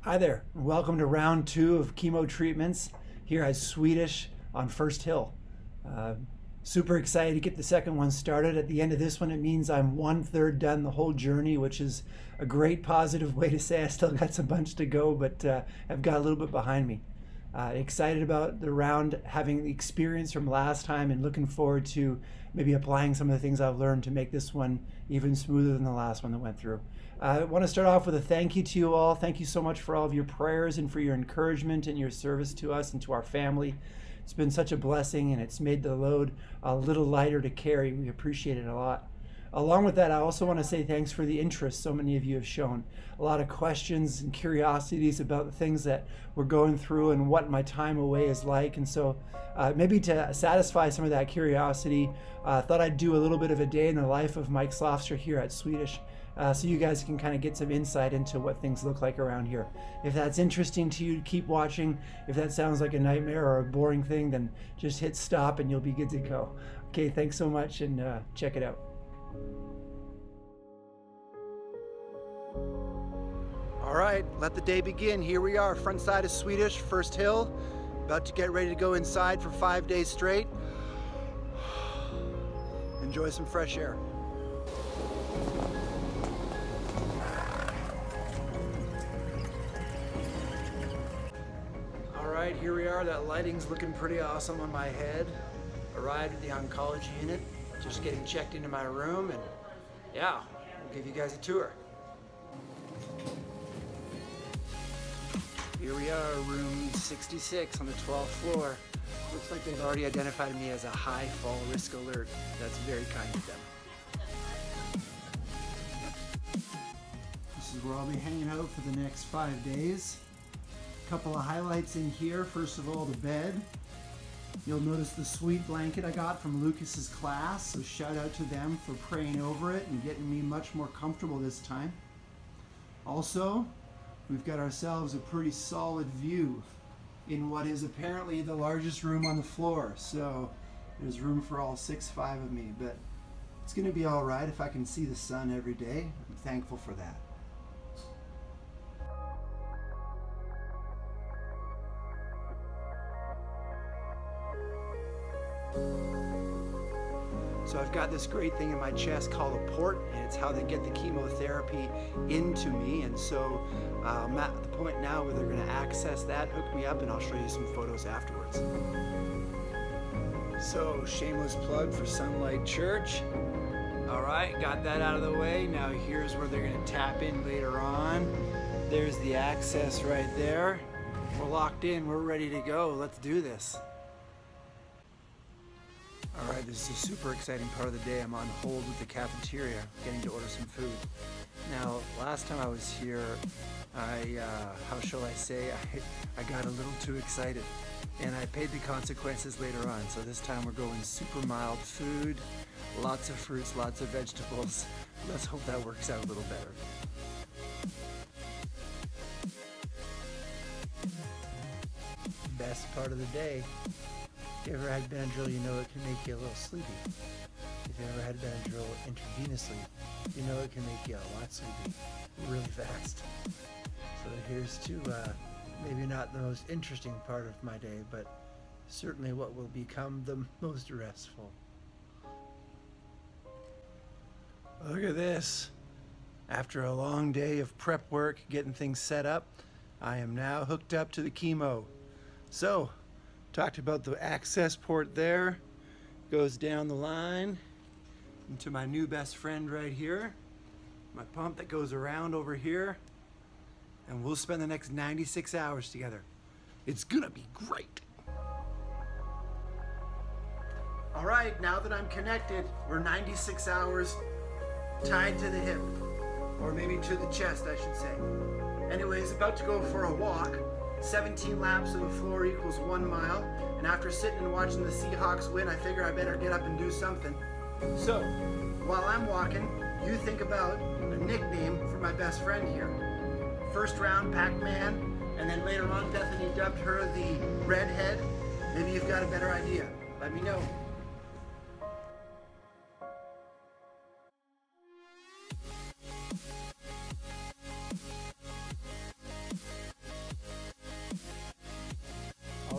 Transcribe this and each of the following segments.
Hi there, and welcome to round 2 of chemo treatments here at Swedish on First Hill. Super excited to get the second one started. At the end of this one, it means I'm 1/3 done the whole journey, which is a great positive way to say I still got some bunch to go, but I've got a little bit behind me. Excited about the round, having the experience from last time, and looking forward to maybe applying some of the things I've learned to make this one even smoother than the last one that went through. I want to start off with a thank you to you all. Thank you so much for all of your prayers and for your encouragement and your service to us and to our family. It's been such a blessing, and it's made the load a little lighter to carry. We appreciate it a lot. Along with that, I also want to say thanks for the interest so many of you have shown. A lot of questions and curiosities about the things that we're going through and what my time away is like. And so maybe to satisfy some of that curiosity, I thought I'd do a little bit of a day in the life of Mike Slofstra here at Swedish, so you guys can kind of get some insight into what things look like around here. If that's interesting to you, keep watching. If that sounds like a nightmare or a boring thing, then just hit stop and you'll be good to go. Okay, thanks so much, and check it out. All right, let the day begin. Here we are, front side of Swedish, First Hill, about to get ready to go inside for 5 days straight. Enjoy some fresh air. All right, here we are. That lighting's looking pretty awesome on my head. Arrived at the oncology unit, just getting checked into my room, and yeah, I'll give you guys a tour. Here we are, room 66 on the 12th floor. Looks like they've already identified me as a high fall risk alert. That's very kind of them. This is where I'll be hanging out for the next 5 days. A couple of highlights in here. First of all, the bed. You'll notice the sweet blanket I got from Lucas's class, so shout out to them for praying over it and getting me much more comfortable this time. Also, we've got ourselves a pretty solid view in what is apparently the largest room on the floor, so there's room for all 5 of me, but it's going to be all right if I can see the sun every day. I'm thankful for that. So I've got this great thing in my chest called a port, and it's how they get the chemotherapy into me. And so I'm at the point now where they're going to access that, hook me up, and I'll show you some photos afterwards. So shameless plug for Sunlight Church. All right, got that out of the way. Now here's where they're going to tap in later on. There's the access right there. We're locked in, we're ready to go. Let's do this. All right, this is a super exciting part of the day. I'm on hold with the cafeteria, getting to order some food. Now, last time I was here, how shall I say, I got a little too excited, and I paid the consequences later on. So this time we're going super mild food, lots of fruits, lots of vegetables. Let's hope that works out a little better. Best part of the day. If you ever had Benadryl, you know it can make you a little sleepy. If you ever had Benadryl intravenously, you know it can make you a lot sleepy really fast. So here's to maybe not the most interesting part of my day, but certainly what will become the most restful. Look at this. After a long day of prep work, getting things set up, I am now hooked up to the chemo. So, talked about the access port there, goes down the line into my new best friend right here, my pump that goes around over here, and we'll spend the next 96 hours together. It's gonna be great. All right, now that I'm connected, we're 96 hours tied to the hip, or maybe to the chest, I should say. Anyways, about to go for a walk. 17 laps of the floor equals 1 mile, and after sitting and watching the Seahawks win, I figure I better get up and do something. So, while I'm walking, you think about a nickname for my best friend here. First round, Pac-Man, and then later on Bethany dubbed her the Redhead. Maybe you've got a better idea. Let me know.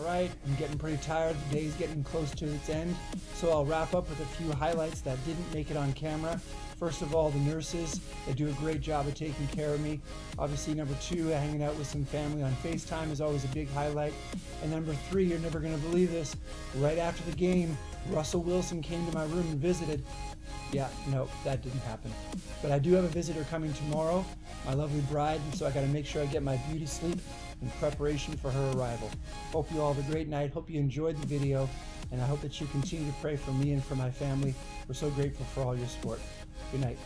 right, I'm getting pretty tired. The day's getting close to its end, so I'll wrap up with a few highlights that didn't make it on camera. First of all, the nurses, they do a great job of taking care of me. Obviously, number 2, hanging out with some family on FaceTime is always a big highlight. And number 3, you're never going to believe this, right after the game, Russell Wilson came to my room and visited. Yeah, no, that didn't happen. But I do have a visitor coming tomorrow, my lovely bride, and so I got to make sure I get my beauty sleep in preparation for her arrival. Hope you all have a great night. Hope you enjoyed the video, and I hope that you continue to pray for me and for my family. We're so grateful for all your support. Good night.